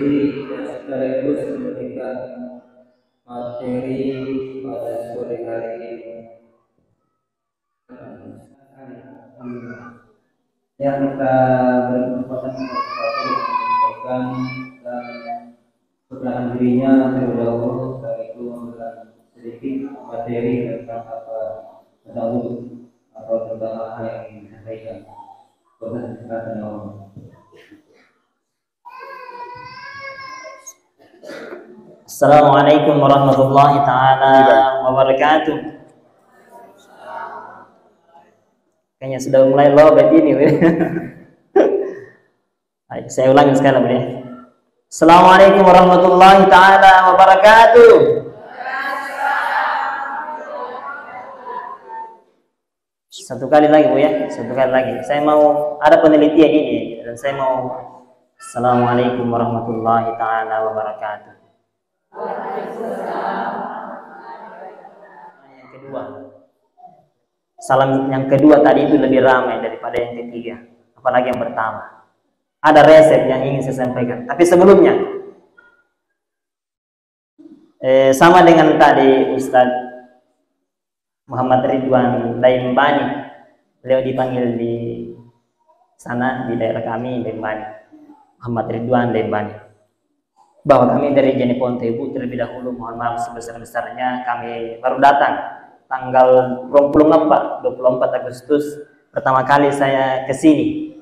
diri dan sekaligus memberikan materi pada sore hari ini. Yang kita berkesempatan menyampaikan dan perkenalan dirinya terlebih dahulu, setelah itu memberikan sedikit materi tentang apa tasawuf atau tentang apa yang ingin disampaikan. Assalamualaikum warahmatullahi ta'ala wabarakatuh. Kayaknya sudah mulai lobet ini. Baik, saya ulangi sekali lagi. Assalamualaikum warahmatullahi ta'ala wabarakatuh. Satu kali lagi Bu ya, satu kali lagi. Saya mau ada penelitian ini dan saya mau Assalamualaikum warahmatullahi ta'ala wabarakatuh. Yang kedua, salam yang kedua tadi itu lebih ramai daripada yang ketiga, apalagi yang pertama. Ada resep yang ingin saya sampaikan, tapi sebelumnya sama dengan tadi Ustadz Muhammad Ridwan Laimbani, beliau dipanggil di sana di daerah kami Laimbani, Muhammad Ridwan Laimbani, bahwa kami dari Jeneponte Bu terlebih dahulu mohon maaf sebesar-besarnya, kami baru datang tanggal 24 Agustus pertama kali saya ke sini.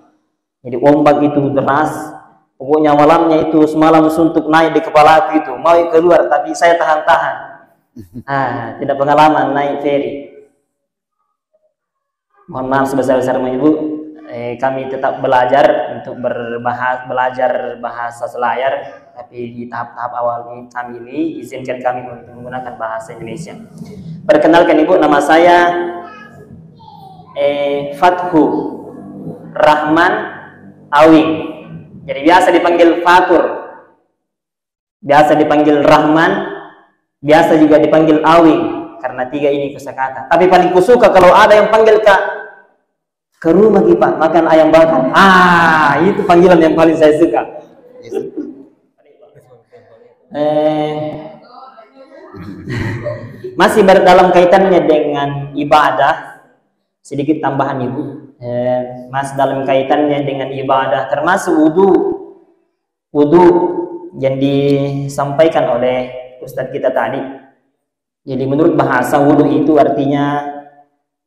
Jadi ombak itu deras, pokoknya malamnya itu semalam suntuk naik di kepala aku itu, mau keluar tapi saya tahan-tahan. Tidak pengalaman naik ferry. Mohon maaf sebesar-besarnya Bu, kami tetap belajar untuk belajar bahasa Selayar. Tapi di tahap-tahap awal kami ini izinkan kami untuk menggunakan bahasa Indonesia. Perkenalkan Ibu, nama saya Fathu Rahman Awing. Jadi biasa dipanggil Fatur, biasa dipanggil Rahman, biasa juga dipanggil Awing, karena tiga ini kosakata. Tapi paling kusuka kalau ada yang panggil ke rumah Pak makan ayam bakar. Itu panggilan yang paling saya suka. Masih dalam kaitannya dengan ibadah, sedikit tambahan Ibu. Masih dalam kaitannya dengan ibadah, termasuk wudu yang disampaikan oleh Ustadz kita tadi. Jadi menurut bahasa wudu itu artinya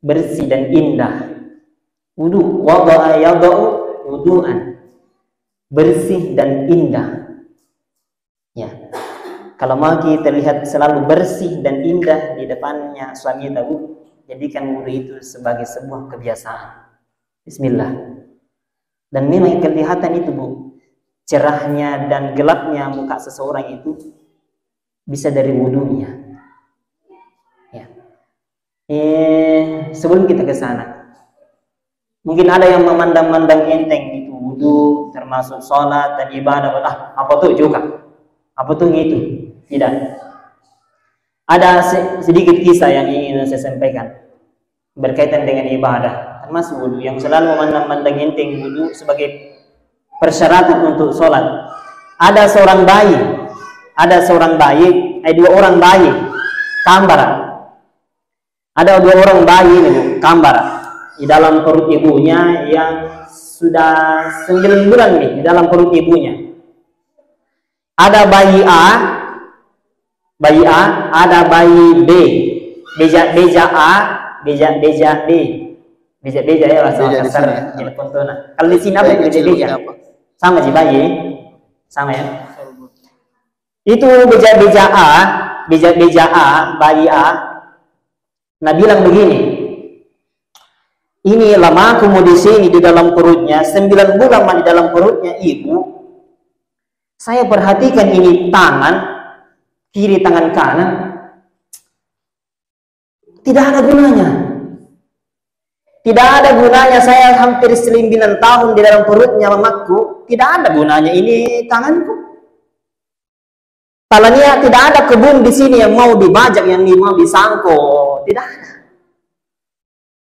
bersih dan indah. Wudu, wada'a yada'u wudu'an, bersih dan indah. Ya, kalau mau kita lihat selalu bersih dan indah di depannya suami tahu, jadikan wudu itu sebagai sebuah kebiasaan. Bismillah. Dan memang kelihatan itu Bu, cerahnya dan gelapnya muka seseorang itu bisa dari wudunya. Ya. Sebelum kita ke sana, mungkin ada yang memandang-mandang enteng itu wudu termasuk sholat dan ibadah. Apa tuh juga? Apa tuh itu? Tidak. Ada sedikit kisah yang ingin saya sampaikan berkaitan dengan ibadah, termasuk wudu, yang selalu memandang enteng wudu sebagai persyaratan untuk sholat. Ada seorang bayi, dua orang bayi kembar. Ada dua orang bayi ini kembar di dalam perut ibunya yang sudah 9 bulan nih di dalam perut ibunya. Ada bayi A, ada bayi B, beja A, beja B, beja ya bahasa kasar ini pontona. Kalau di sini apa beja? Sama sih bayi, sama ya. Itu beja A, bayi A. Nah bilang begini, ini lama aku mau di sini di dalam perutnya 9 bulan di dalam perutnya ibu. Saya perhatikan ini tangan kiri, tangan kanan, tidak ada gunanya. Tidak ada gunanya saya hampir 9 tahun di dalam perutnya mamaku. Tidak ada gunanya ini tanganku. Talanya tidak ada kebun di sini yang mau dibajak, yang mau disangko. Tidak ada.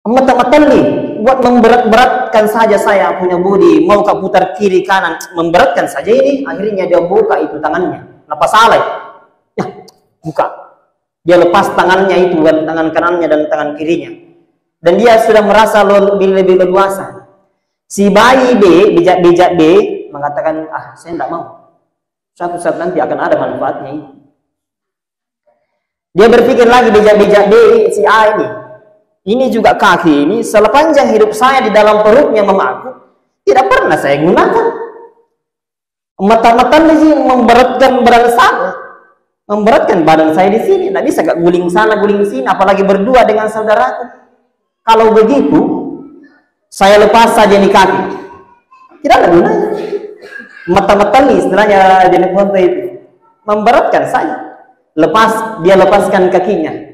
Mata-mata nih, buat memberat-beratkan saja saya punya budi, mau kau putar kiri kanan, memberatkan saja ini. Akhirnya dia buka itu tangannya, apa salah? Ya, buka. Dia lepas tangannya itu, tangan kanannya dan tangan kirinya. Dan dia sudah merasa lebih leluasa. Si bayi B, bijak B, mengatakan, saya tidak mau. Suatu saat nanti akan ada manfaatnya ini. Dia berpikir lagi, bijak B, si A ini. Ini juga kaki ini, sepanjang hidup saya di dalam perutnya mamaku, tidak pernah saya gunakan. Mata-mata ini memberatkan badan saya. Memberatkan badan saya di sini. Tidak bisa gak guling sana, guling sini, apalagi berdua dengan saudaraku. Kalau begitu, saya lepas saja nih kaki. Tidak ada gunanya. Mata-mata ini istilahnya jenis foto itu. Memberatkan saya. Dia lepaskan kakinya.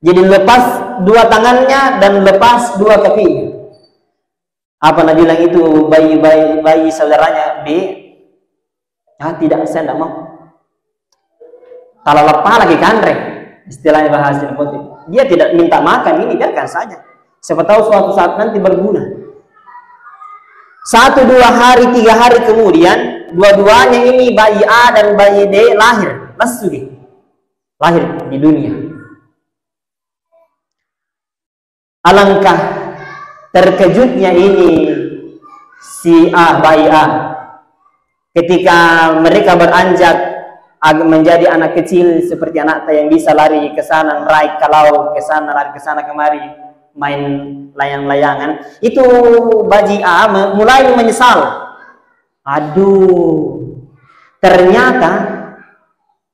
Jadi lepas dua tangannya dan lepas dua kakinya. Apa nak bilang itu bayi saudaranya B? Tidak, saya tidak mau. Kalau lepas lagi kandre, istilahnya bahasa putih. Dia tidak minta makan ini, biarkan saja. Siapa tahu suatu saat nanti berguna. 1, 2 hari, 3 hari kemudian, dua-duanya ini bayi A dan bayi D lahir, lahir di dunia. Alangkah terkejutnya ini si A, bayi A, ketika mereka beranjak menjadi anak kecil seperti anak yang bisa lari ke sana, naik ke laut, ke sana, lari ke sana kemari, main layang-layangan. Itu bayi A mulai menyesal. Aduh, ternyata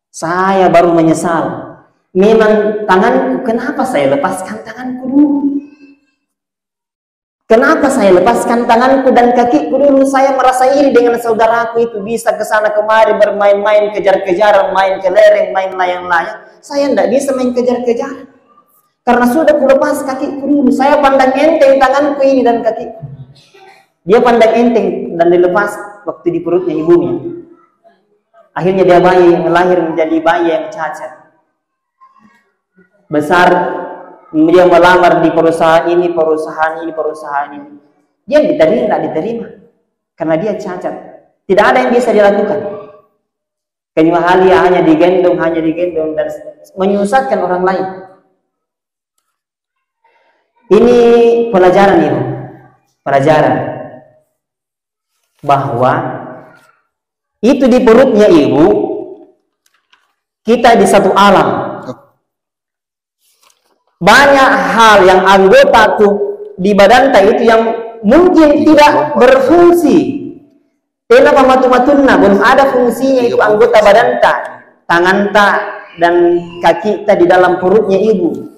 saya baru menyesal. Memang tanganku, kenapa saya lepaskan tanganku dulu? Kenapa saya lepaskan tanganku dan kakiku dulu? Saya merasa iri dengan saudaraku itu bisa ke sana kemari bermain-main, kejar-kejaran, main kelereng, main layang-layang. Saya tidak bisa main kejar-kejaran. Karena sudah kulepas kakiku dulu. Saya pandang enteng tanganku ini dan kakiku. Dia pandang enteng dan dilepas waktu di perutnya ibunya. Akhirnya dia lahir menjadi bayi yang cacat. Besar, dia melamar di perusahaan ini. Dia diterima, tidak diterima. Karena dia cacat. Tidak ada yang bisa dilakukan. Kecuali hanya digendong dan menyusahkan orang lain. Ini pelajaran ini. Pelajaran. Bahwa itu di perutnya ibu, kita di satu alam. Banyak hal yang anggota tuh di badan itu yang mungkin tidak berfungsi. Kenapa matu-matunna belum ada fungsinya itu anggota badan tangan dan kaki di dalam perutnya ibu.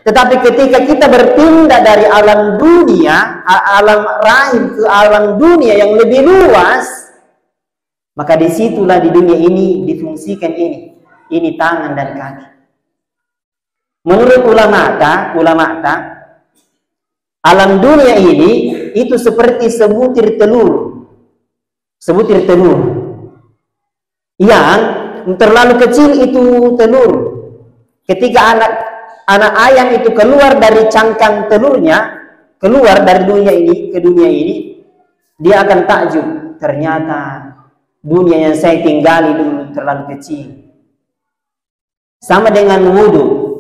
Tetapi ketika kita berpindah dari alam dunia, alam rahim ke alam dunia yang lebih luas, maka disitulah di dunia ini difungsikan ini tangan dan kaki. Menurut ulama alam dunia ini itu seperti sebutir telur yang terlalu kecil itu telur. Ketika anak ayam itu keluar dari cangkang telurnya, keluar dari dunia ini ke dunia ini, dia akan takjub, ternyata dunia yang saya tinggali dulu terlalu kecil. Sama dengan wudhu.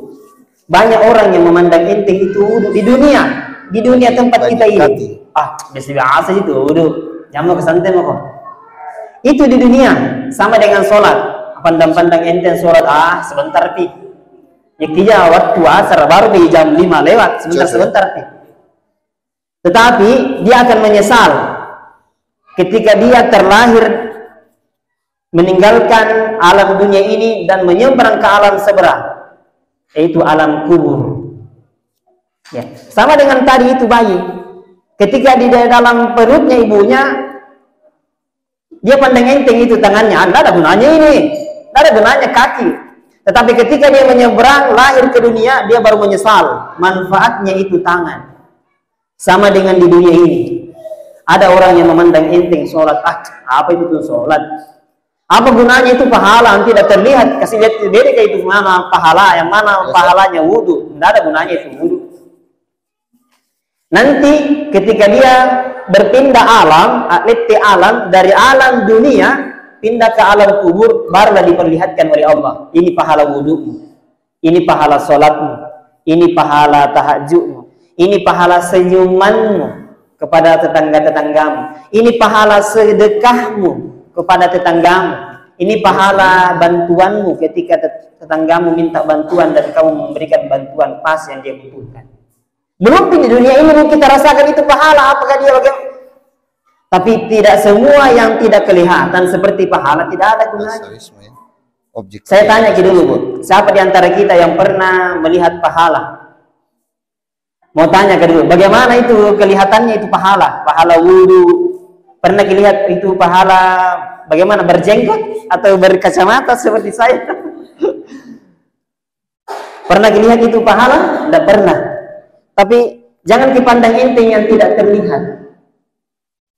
Banyak orang yang memandang enteng itu wudhu di dunia tempat kita ini. Biasa itu wudhu. Jangan kesantai kok. Itu di dunia. Sama dengan sholat. Pandang-pandang enteng sholat. Sebentar pi. Ya waktu asar baru di jam 5 lewat. Sebentar pi. Tetapi dia akan menyesal ketika dia terlahir meninggalkan alam dunia ini dan menyeberang ke alam seberang. Yaitu alam kubur. Ya. Sama dengan tadi itu bayi. Ketika di dalam perutnya ibunya, dia pandang enteng itu tangannya. Tidak ada gunanya ini. Tidak ada gunanya kaki. Tetapi ketika dia menyeberang, lahir ke dunia, dia baru menyesal. Manfaatnya itu tangan. Sama dengan di dunia ini. Ada orang yang memandang enteng sholat. Apa itu tuh sholat? Apa gunanya itu pahala? Tidak terlihat. Kasih lihat sendiri kayak itu mana pahala, yang mana pahalanya wudhu. Tidak ada gunanya itu wudhu. Nanti ketika dia berpindah alam, atlet alam dari alam dunia pindah ke alam kubur, barulah diperlihatkan oleh Allah. Ini pahala wudhumu, ini pahala sholatmu, ini pahala tahajudmu, ini pahala senyumanmu kepada tetangga-tetanggamu, ini pahala sedekahmu kepada tetanggamu, ini pahala bantuanmu ketika tetanggamu minta bantuan dan kamu memberikan bantuan pas yang dia butuhkan. Belum di dunia ini kita rasakan itu pahala, apakah dia bagaimana? Tapi tidak semua yang tidak kelihatan seperti pahala tidak ada gunanya. Saya tanya dulu, Bu, siapa di antara kita yang pernah melihat pahala? Mau tanya ke dulu, bagaimana itu kelihatannya itu pahala? Pahala wudhu. Pernah dilihat itu pahala bagaimana, berjenggot atau berkacamata seperti saya? Pernah dilihat itu pahala? Tidak pernah. Tapi jangan dipandang enteng yang tidak terlihat.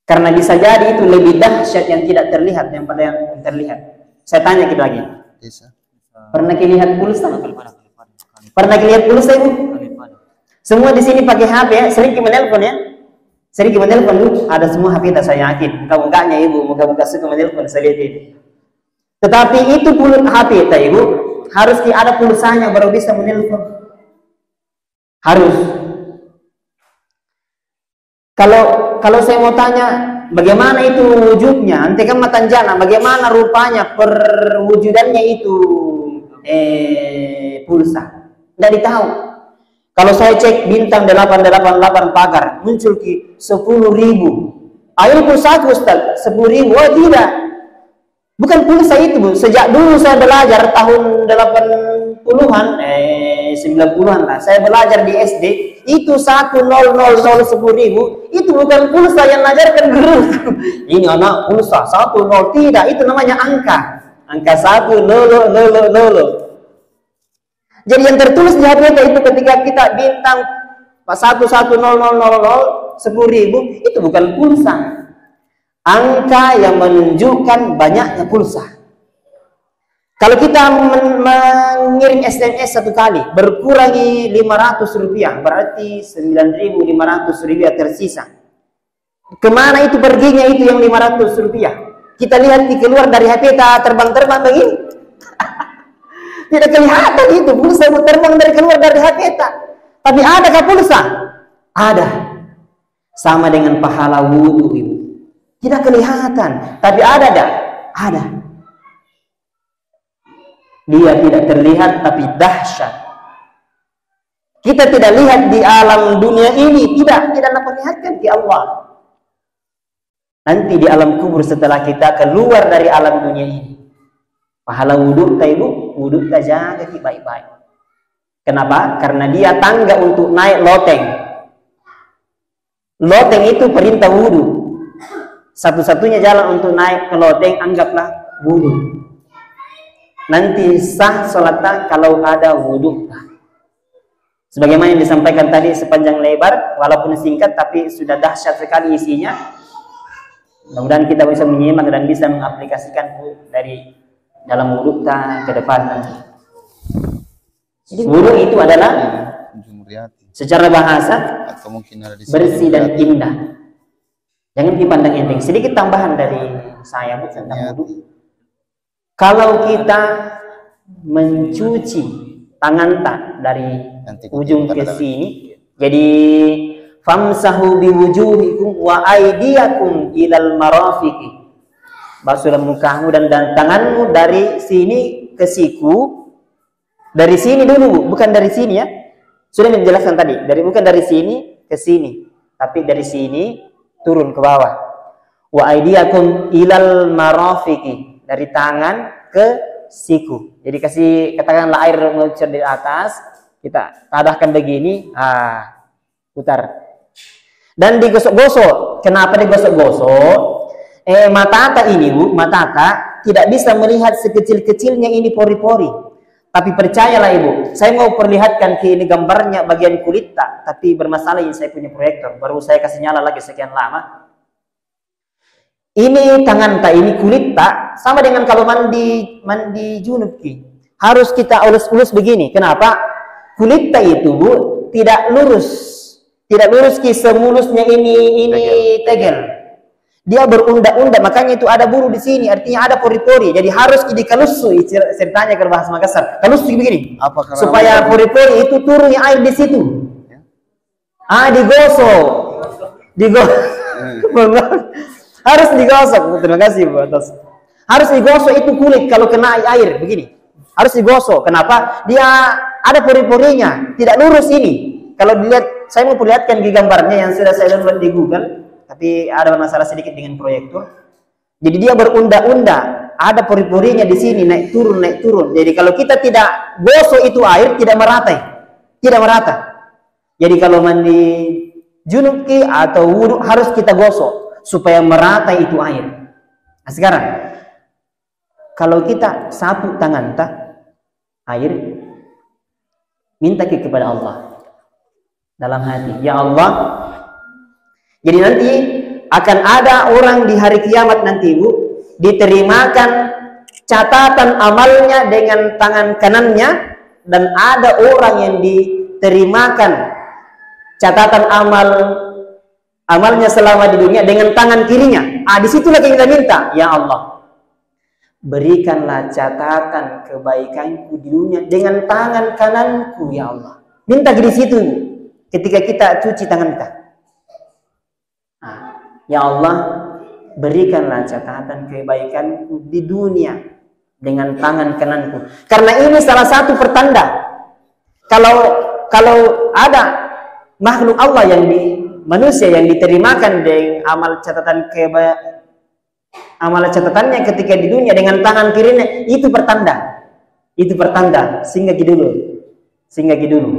Karena bisa jadi itu lebih dahsyat yang tidak terlihat daripada yang terlihat. Saya tanya kita lagi. Pernah dilihat pulsa? Pernah dilihat pulsa, Ibu? Semua di sini pakai HP ya, sering menelpon ya. Sering menelpon dulu, ada semua HP saya yakin. Muka-mukanya Ibu, muka-muka suka menelpon saya lihat ini. Tetapi itu pun HP Ibu, harus ada pulsanya baru bisa menelpon. Harus. Kalau saya mau tanya bagaimana itu wujudnya, antekan matanjana, bagaimana rupanya perwujudannya itu pulsa, tidak ditahu. Kalau saya cek bintang 888 pagar muncul ki 10.000. Ini pulsa aku Ustaz, 10.000. Oh tidak, bukan pulsa itu, Bu. Sejak dulu saya belajar tahun 80-an, 90-an lah, saya belajar di SD. Itu 10010.000 itu bukan pulsa yang mengajarkan guru. Ini anak pulsa 10, tidak, itu namanya angka 10000. Jadi yang tertulis di HP itu ketika kita bintang 11000 10.000 itu bukan pulsa, angka yang menunjukkan banyaknya pulsa. Kalau kita mengirim SMS satu kali berkurangi Rp500, berarti Rp9.500 tersisa. Kemana itu perginya itu yang Rp500? Kita lihat di keluar dari HP terbang-terbang begini. Tidak kelihatan itu pulsa terbang dari keluar dari HP. Tapi adakah pulsa? Ada. Sama dengan pahala wudhu, Ibu. Tidak kelihatan, tapi ada dah. Ada. Dia tidak terlihat tapi dahsyat. Kita tidak lihat di alam dunia ini, tidak memperlihatkan di Allah. Nanti di alam kubur setelah kita keluar dari alam dunia ini, pahala wudhu Ibu, wudhu jaga baik-baik. Kenapa? Karena dia tangga untuk naik loteng. Loteng itu perintah wudhu. Satu-satunya jalan untuk naik ke loteng anggaplah wudhu. Nanti sah sholatnya kalau ada wudhu. Sebagaimana yang disampaikan tadi sepanjang lebar, walaupun singkat tapi sudah dahsyat sekali isinya. Mudah-mudahan kita bisa menyimak dan bisa mengaplikasikan dari dalam wudhu ke depan nanti. Wudhu itu adalah secara bahasa bersih dan indah. Jangan dipandang enteng. Sedikit tambahan dari saya tentang wudhu. Kalau kita mencuci tangan dari ujung ke sini, jadi famsahu biwujuhikum wa aydiyakum ilal marafiqi. Basuhlah mukamu dan tanganmu dari sini ke siku. Dari sini dulu, bukan dari sini ya. Sudah menjelaskan tadi, bukan dari sini ke sini, tapi dari sini turun ke bawah. Wa aydiyakum ilal marafiqi. Dari tangan ke siku. Jadi katakanlah air mengucur di atas, kita tadahkan begini, putar. Dan digosok-gosok. Kenapa digosok-gosok? Mata ini, Bu, mata tidak bisa melihat sekecil-kecilnya ini pori-pori. Tapi percayalah Ibu, saya mau perlihatkan ke ini gambarnya bagian kulit tapi bermasalah ini saya punya proyektor, baru saya kasih nyala lagi sekian lama. Ini tangan ini kulit sama dengan kalau mandi junub harus kita ulus-ulus begini. Kenapa? Kulit itu, Bu, tidak lurus. Tidak lurus ki semulusnya ini tegel. Dia berundak-undak, makanya itu ada bulu di sini, artinya ada pori-pori. Jadi harus dikalusui ceritanya kalau bahasa Makassar. Kalusui begini, supaya pori-pori itu turunnya air di situ. Digosok. Harus digosok. Terima kasih Bu atas. Harus digosok itu kulit kalau kena air begini. Harus digosok. Kenapa? Dia ada pori-porinya, tidak lurus ini. Kalau dilihat, saya mau perlihatkan di gambarnya yang sudah saya download di Google. Tapi ada masalah sedikit dengan proyektor. Jadi dia berundak-undak, ada pori-porinya di sini naik turun. Jadi kalau kita tidak gosok itu air tidak merata. Jadi kalau mandi junub atau wudhu harus kita gosok supaya merata itu air. Nah, sekarang kalau kita sapu tangan air, minta kepada Allah dalam hati, ya Allah. Jadi nanti akan ada orang di hari kiamat nanti Bu, diterimakan catatan amalnya dengan tangan kanannya, dan ada orang yang diterimakan catatan amalnya selama di dunia dengan tangan kirinya. Disitulah kita minta, ya Allah, berikanlah catatan kebaikanku di dunia dengan tangan kananku, ya Allah. Minta di situ ketika kita cuci tangan kita. Ya Allah, berikanlah catatan kebaikanku di dunia dengan tangan kananku. Karena ini salah satu pertanda. Kalau ada makhluk Allah manusia yang diterimakan dengan amal catatannya ketika di dunia dengan tangan kirinya, itu pertanda. Singgah dulu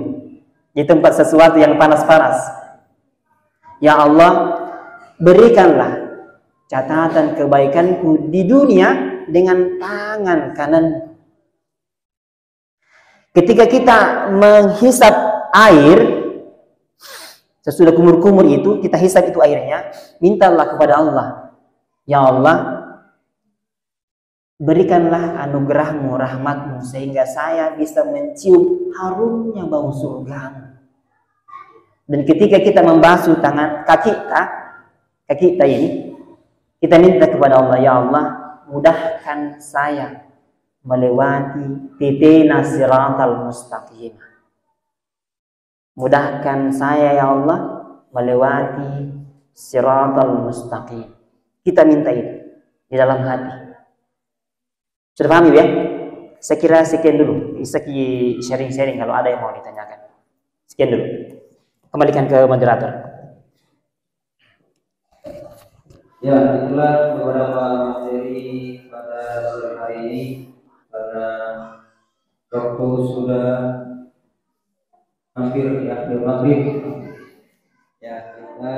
di tempat sesuatu yang panas-panas. Ya Allah, berikanlah catatan kebaikanku di dunia dengan tangan kanan. Ketika kita menghisap air, sesudah kumur-kumur itu, kita hisap itu airnya, mintalah kepada Allah, ya Allah, berikanlah anugerahmu, rahmatmu, sehingga saya bisa mencium harumnya bau surga. Dan ketika kita membasuh kaki kita ini, kita minta kepada Allah, ya Allah, mudahkan saya melewati titina siratal mustaqim. Mudahkan saya, ya Allah, melewati siratal mustaqim. Kita minta itu di dalam hati. Sudah paham ya? Saya kira sekian dulu. Seki sharing-sharing kalau ada yang mau ditanyakan. Sekian dulu. Kembalikan ke moderator. Ya, itulah beberapa materi pada sore hari ini. Karena waktu sudah hampir di akhir maghrib. Ya, kita